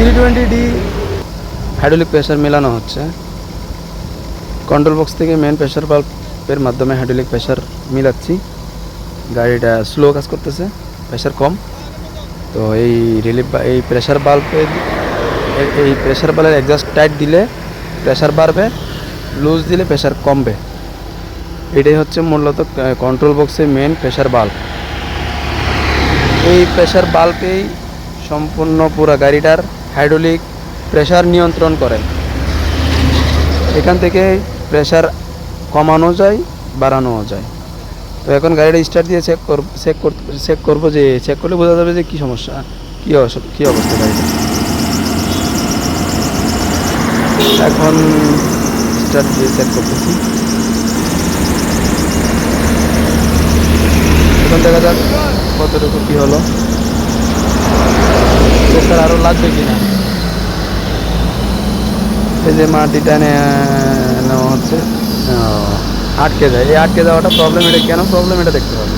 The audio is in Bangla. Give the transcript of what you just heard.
320D হাইড্রোলিক প্রেসার মেলানো হচ্ছে। কন্ট্রোল বক্স থেকে মেন প্রেসার বাল্বের মাধ্যমে হাইড্রোলিক প্রেসার মিলাচ্ছি। গাড়িটা স্লো কাজ করতেছে, প্রেসার কম। তো এই এই প্রেসার বাল্বের এক্সস্ট টাইট দিলে প্রেসার বাড়বে, লুজ দিলে প্রেসার কমবে। এটাই হচ্ছে মূলত কন্ট্রোল বক্সের মেন প্রেসার বাল্ব। এই প্রেসার বাল্বেই সম্পূর্ণ পুরো গাড়িটার হাইড্রোলিক প্রেসার নিয়ন্ত্রণ করে। এখান থেকে প্রেসার কমানো যায়, বাড়ানোও যায়। তো এখন গাড়িটা স্টার্ট দিয়ে চেক করবো, যে চেক করলে বোঝা যাবে যে কী সমস্যা, কী অবস্থা গাড়িটা। এখন স্টার্ট দিয়ে চেক করতেছি। এখন দেখা যাক কতটুকু কী হলো, প্রেসার আরও লাগবে কিনা। এই যে মাটিটা নেওয়া হচ্ছে, আটকে যায়। এই আটকে যাওয়াটা প্রবলেম। এটা কেন প্রবলেম এটা দেখতে হবে।